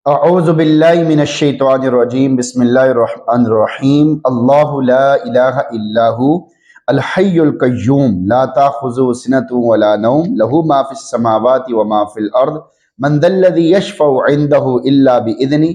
اعوذ باللہ من الشیطان الرجیم بسم اللہ الرحمن الرحیم اللہ لا الہ الا ہو الحی القیوم لا تاخذہ سنۃ ولا نوم لہ ما فی السماوات وما فی الارض من ذا الذی یشفع عنده الا باذنہ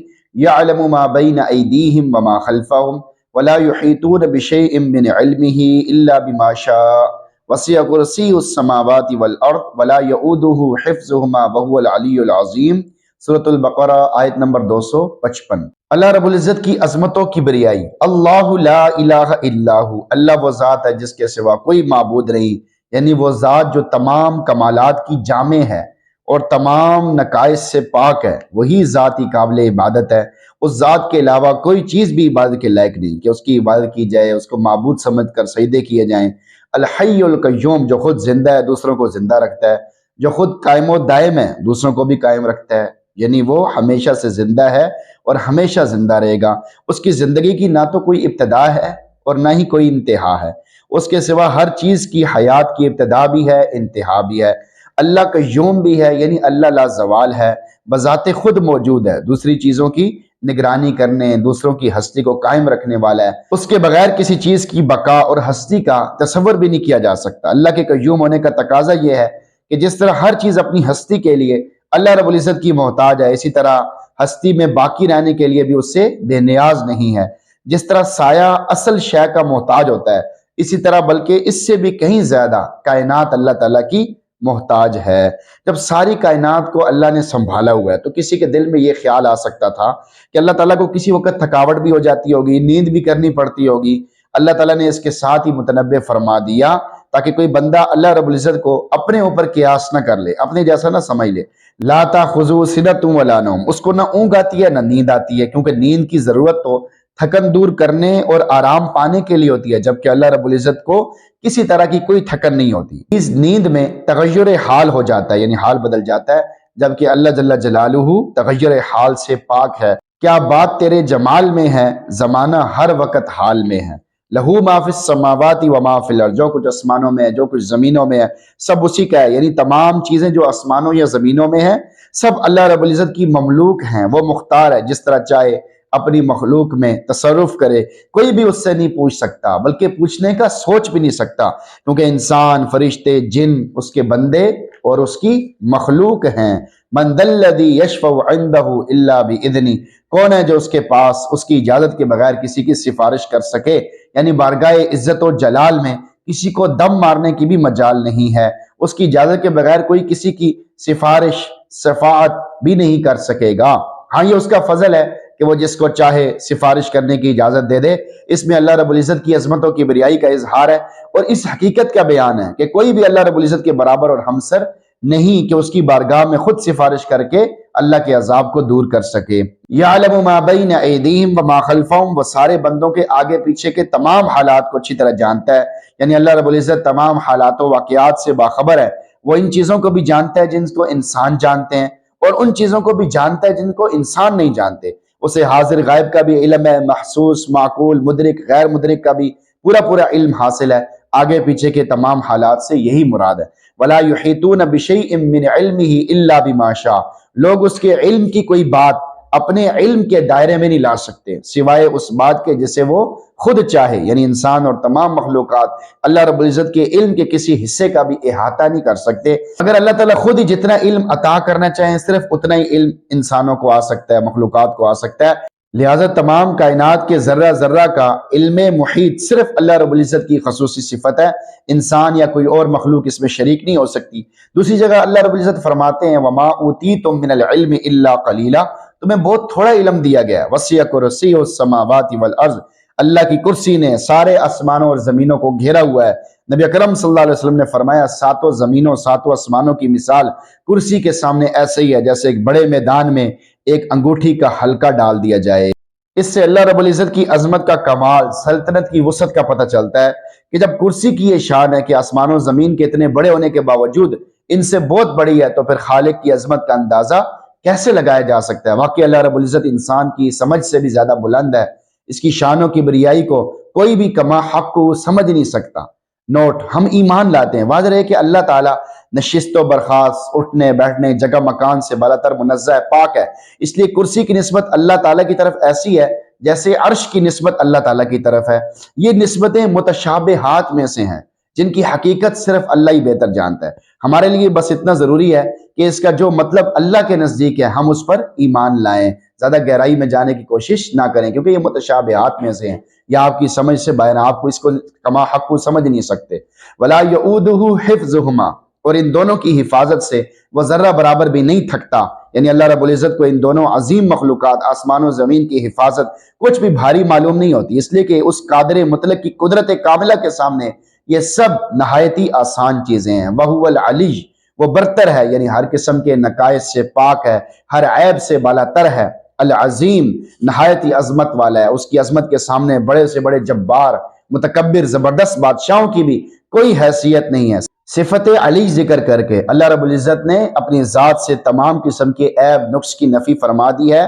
یعلم ما بین ایدیہم وما خلفہم ولا یحیطون بشیء من علمہ الا بما شاء وسع کرسیہ السماوات والارض ولا یؤودہ حفظہما وهو العلی العظیم۔ سورۃ البقرہ آیت نمبر 255۔ اللہ رب العزت کی عظمتوں کی بریائی۔ اللہ لا الہ الا ہو، اللہ وہ ذات ہے جس کے سوا کوئی معبود نہیں، یعنی وہ ذات جو تمام کمالات کی جامع ہے اور تمام نقائص سے پاک ہے، وہی ذات ہی قابل عبادت ہے۔ اس ذات کے علاوہ کوئی چیز بھی عبادت کے لائق نہیں کہ اس کی عبادت کی جائے، اس کو معبود سمجھ کر سجدے کیے جائیں۔ الحی القیوم، جو خود زندہ ہے دوسروں کو زندہ رکھتا ہے، جو خود قائم و دائم ہے دوسروں کو بھی قائم رکھتا ہے، یعنی وہ ہمیشہ سے زندہ ہے اور ہمیشہ زندہ رہے گا۔ اس کی زندگی کی نہ تو کوئی ابتدا ہے اور نہ ہی کوئی انتہا ہے، اس کے سوا ہر چیز کی حیات کی ابتدا بھی ہے، انتہا بھی ہے۔ اللہ قیوم بھی ہے، یعنی اللہ لا زوال ہے، بذات خود موجود ہے، دوسری چیزوں کی نگرانی کرنے، دوسروں کی ہستی کو قائم رکھنے والا ہے۔ اس کے بغیر کسی چیز کی بقا اور ہستی کا تصور بھی نہیں کیا جا سکتا۔ اللہ کے قیوم ہونے کا تقاضا یہ ہے کہ جس طرح ہر چیز اپنی ہستی کے لیے اللہ رب العزت کی محتاج ہے، اسی طرح ہستی میں باقی رہنے کے لیے بھی اس سے بے نیاز نہیں ہے۔ جس طرح سایہ اصل شے کا محتاج ہوتا ہے، اسی طرح بلکہ اس سے بھی کہیں زیادہ کائنات اللہ تعالیٰ کی محتاج ہے۔ جب ساری کائنات کو اللہ نے سنبھالا ہوا ہے تو کسی کے دل میں یہ خیال آ سکتا تھا کہ اللہ تعالیٰ کو کسی وقت تھکاوٹ بھی ہو جاتی ہوگی، نیند بھی کرنی پڑتی ہوگی۔ اللہ تعالیٰ نے اس کے ساتھ ہی متنبع فرما دیا تاکہ کوئی بندہ اللہ رب العزت کو اپنے اوپر قیاس نہ کر لے، اپنے جیسا نہ سمجھ لے۔ لا تاخذہ سنۃ ولا نوم، اس کو نہ اونگ آتی ہے نہ نیند آتی ہے، کیونکہ نیند کی ضرورت تو تھکن دور کرنے اور آرام پانے کے لیے ہوتی ہے، جبکہ اللہ رب العزت کو کسی طرح کی کوئی تھکن نہیں ہوتی۔ اس نیند میں تغیر حال ہو جاتا ہے، یعنی حال بدل جاتا ہے، جبکہ اللہ جل جلالہ تغیر حال سے پاک ہے۔ کیا بات تیرے جمال میں ہے، زمانہ ہر وقت حال میں ہے۔ لہو ما فی السماوات و ما فی الارض، جو کچھ آسمانوں میں ہے جو کچھ زمینوں میں ہے سب اسی کا ہے، یعنی تمام چیزیں جو آسمانوں یا زمینوں میں ہیں سب اللہ رب العزت کی مملوک ہیں۔ وہ مختار ہے، جس طرح چاہے اپنی مخلوق میں تصرف کرے، کوئی بھی اس سے نہیں پوچھ سکتا، بلکہ پوچھنے کا سوچ بھی نہیں سکتا، کیونکہ انسان، فرشتے، جن اس کے بندے اور اس کی مخلوق ہیں۔ من ذا الذی یشفع عندہ الا باذنہ، کون ہے جو اس کے پاس اس کی اجازت کے بغیر کسی کی سفارش کر سکے، یعنی بارگاہ عزت و جلال میں کسی کو دم مارنے کی بھی مجال نہیں ہے، اس کی اجازت کے بغیر کوئی کسی کی سفارش شفاعت بھی نہیں کر سکے گا۔ ہاں یہ اس کا فضل ہے کہ وہ جس کو چاہے سفارش کرنے کی اجازت دے دے۔ اس میں اللہ رب العزت کی عظمتوں کی بریائی کا اظہار ہے اور اس حقیقت کا بیان ہے کہ کوئی بھی اللہ رب العزت کے برابر اور ہمسر نہیں کہ اس کی بارگاہ میں خود سفارش کر کے اللہ کے عذاب کو دور کر سکے۔ یعلم ما بین ایدیہم وما خلفہم، وہ سارے بندوں کے آگے پیچھے کے تمام حالات کو اچھی طرح جانتا ہے، یعنی اللہ رب العزت تمام حالات و واقعات سے باخبر ہے۔ وہ ان چیزوں کو بھی جانتا ہے جن کو انسان جانتے ہیں، اور ان چیزوں کو بھی جانتا ہے جن کو انسان نہیں جانتے۔ اسے حاضر غائب کا بھی علم ہے، محسوس، معقول، مدرک، غیر مدرک کا بھی پورا علم حاصل ہے۔ آگے پیچھے کے تمام حالات سے یہی مراد ہے۔ وَلَا يُحِيطُونَ بِشَيْءٍ مِّنْ عِلْمِهِ إِلَّا بِمَا شَاءَ، لوگ اس کے علم کی کوئی بات اپنے علم کے دائرے میں نہیں لا سکتے سوائے اس بات کے جسے وہ خود چاہے، یعنی انسان اور تمام مخلوقات اللہ رب العزت کے علم کے کسی حصے کا بھی احاطہ نہیں کر سکتے۔ اگر اللہ تعالیٰ خود ہی جتنا علم عطا کرنا چاہیں صرف اتنا ہی علم انسانوں کو آ سکتا ہے، مخلوقات کو آ سکتا ہے، لہٰذا تمام کائنات کے ذرہ ذرہ کا علم محیط صرف اللہ رب العزت کی خصوصی صفت ہے، انسان یا کوئی اور مخلوق اس میں شریک نہیں ہو سکتی۔ دوسری جگہ اللہ رب العزت فرماتے ہیں وَمَا أُوتِيتُم مِّنَ الْعِلْمِ إِلَّا قَلِيلًا، تمہیں بہت تھوڑا علم دیا گیا ہے۔ وَسِعَ كُرْسِيُّهُ السَّمَاوَاتِ وَالْأَرْضِ، اللہ کی کرسی نے سارے آسمانوں اور زمینوں کو گھیرا ہوا ہے۔ نبی اکرم صلی اللہ علیہ وسلم نے فرمایا ساتوں زمینوں ساتوں آسمانوں کی مثال کرسی کے سامنے ایسے ہی ہے جیسے ایک بڑے میدان میں ایک انگوٹھی کا حلقہ ڈال دیا جائے۔ اس سے اللہ رب العزت کی عظمت کا کمال، سلطنت کی وسعت کا پتہ چلتا ہے کہ جب کرسی کی یہ شان ہے کہ آسمان و زمین کے اتنے بڑے ہونے کے باوجود ان سے بہت بڑی ہے، تو پھر خالق کی عظمت کا اندازہ کیسے لگایا جا سکتا ہے۔ واقعی اللہ رب العزت انسان کی سمجھ سے بھی زیادہ بلند ہے، اس کی شانوں کی بریائی کو کوئی بھی کما حق کو سمجھ نہیں سکتا۔ نوٹ ہم ایمان لاتے ہیں، واضح ہے کہ اللہ تعالیٰ نشست و برخاست، اٹھنے بیٹھنے، جگہ مکان سے بالا تر منزہ ہے، پاک ہے۔ اس لیے کرسی کی نسبت اللہ تعالیٰ کی طرف ایسی ہے جیسے عرش کی نسبت اللہ تعالیٰ کی طرف ہے۔ یہ نسبتیں متشابہات میں سے ہیں جن کی حقیقت صرف اللہ ہی بہتر جانتا ہے۔ ہمارے لیے بس اتنا ضروری ہے کہ اس کا جو مطلب اللہ کے نزدیک ہے ہم اس پر ایمان لائیں، زیادہ گہرائی میں جانے کی کوشش نہ کریں، کیونکہ یہ متشابہات میں سے ہیں، یا آپ کی سمجھ سے باہر، آپ کو اس کو کما حق کو سمجھ نہیں سکتے۔ ولا یعودہ حفظہما، اور ان دونوں کی حفاظت سے وہ ذرہ برابر بھی نہیں تھکتا، یعنی اللہ رب العزت کو ان دونوں عظیم مخلوقات آسمان و زمین کی حفاظت کچھ بھی بھاری معلوم نہیں ہوتی، اس لیے کہ اس قادر مطلق کی قدرت کاملہ کے سامنے یہ سب نہایتی آسان چیزیں ہیں۔ وَهُوَ الْعَلِيُّ، وہ برتر ہے، یعنی ہر قسم کے نقائص سے پاک ہے، ہر عیب سے بالا تر ہے۔ العظیم، نہایتی عظمت والا ہے، اس کی عظمت کے سامنے بڑے سے بڑے جبار، متکبر، زبردست بادشاہوں کی بھی کوئی حیثیت نہیں ہے۔ صفت علی ذکر کر کے اللہ رب العزت نے اپنی ذات سے تمام قسم کے عیب نقص کی نفی فرما دی ہے،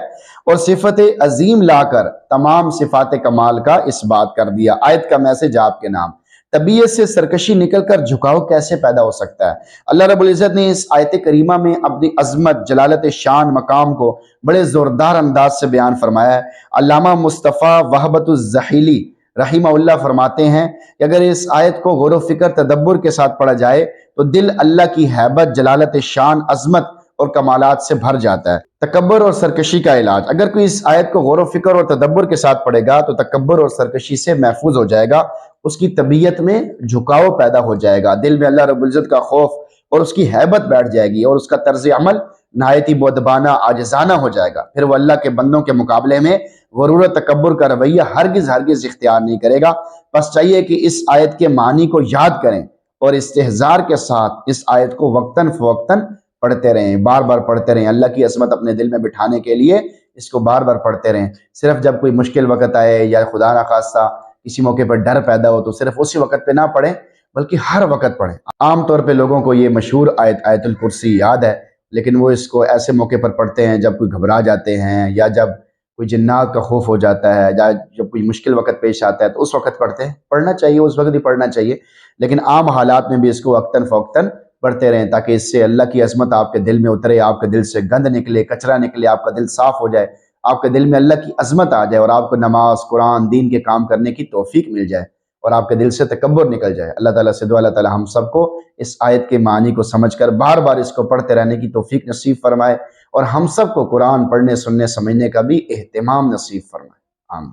اور صفت عظیم لا کر تمام صفات کمال کا اس بات کر دیا۔ آیت کا میسج آپ کے نام، طبیعت سے سرکشی نکل کر جھکاؤ کیسے پیدا ہو سکتا ہے؟ اللہ رب العزت نے اس آیت کریمہ میں اپنی عظمت، جلالت شان، مقام کو بڑے زوردار انداز سے بیان فرمایا ہے۔ علامہ مصطفیٰ وہبت الزحیلی رحمہ اللہ فرماتے ہیں کہ اگر اس آیت کو غور و فکر تدبر کے ساتھ پڑھا جائے تو دل اللہ کی ہیبت، جلالت شان، عظمت اور کمالات سے بھر جاتا ہے۔ تکبر اور سرکشی کا علاج، اگر کوئی اس آیت کو غور و فکر اور تدبر کے ساتھ پڑھے گا تو تکبر اور سرکشی سے محفوظ ہو جائے گا، اس کی طبیعت میں جھکاؤ پیدا ہو جائے گا، دل میں اللہ رب العزت کا خوف اور اس کی ہیبت بیٹھ جائے گی، اور اس کا طرز عمل نہایتی مؤدبانہ، عاجزانہ ہو جائے گا۔ پھر وہ اللہ کے بندوں کے مقابلے میں غرور و تکبر کا رویہ ہرگز اختیار نہیں کرے گا۔ بس چاہیے کہ اس آیت کے معنی کو یاد کریں اور استحضار کے ساتھ اس آیت کو وقتاً فوقتاً پڑھتے رہیں، بار بار پڑھتے رہیں، اللہ کی عظمت اپنے دل میں بٹھانے کے لیے اس کو بار بار پڑھتے رہیں۔ صرف جب کوئی مشکل وقت آئے یا خدا نخواستہ کسی موقع پر ڈر پیدا ہو تو صرف اسی وقت پہ نہ پڑھیں، بلکہ ہر وقت پڑھیں۔ عام طور پہ لوگوں کو یہ مشہور آیت الکرسی یاد ہے، لیکن وہ اس کو ایسے موقع پر پڑھتے ہیں جب کوئی گھبرا جاتے ہیں، یا جب کوئی جنات کا خوف ہو جاتا ہے، یا جب کوئی مشکل وقت پیش آتا ہے تو اس وقت پڑھتے ہیں۔ پڑھنا چاہیے، اس وقت ہی پڑھنا چاہیے، لیکن عام حالات میں بھی اس کو وقتاً فوقتاً پڑھتے رہیں، تاکہ اس سے اللہ کی عظمت آپ کے دل میں اترے، آپ کے دل سے گند نکلے، کچرا نکلے، آپ کا دل صاف ہو جائے، آپ کے دل میں اللہ کی عظمت آ جائے، اور آپ کو نماز، قرآن، دین کے کام کرنے کی توفیق مل جائے، اور آپ کے دل سے تکبر نکل جائے۔ اللہ تعالیٰ سے دعا، اللہ تعالیٰ ہم سب کو اس آیت کے معنی کو سمجھ کر بار بار اس کو پڑھتے رہنے کی توفیق نصیب فرمائے، اور ہم سب کو قرآن پڑھنے، سننے، سمجھنے کا بھی اہتمام نصیب فرمائے۔ آمین۔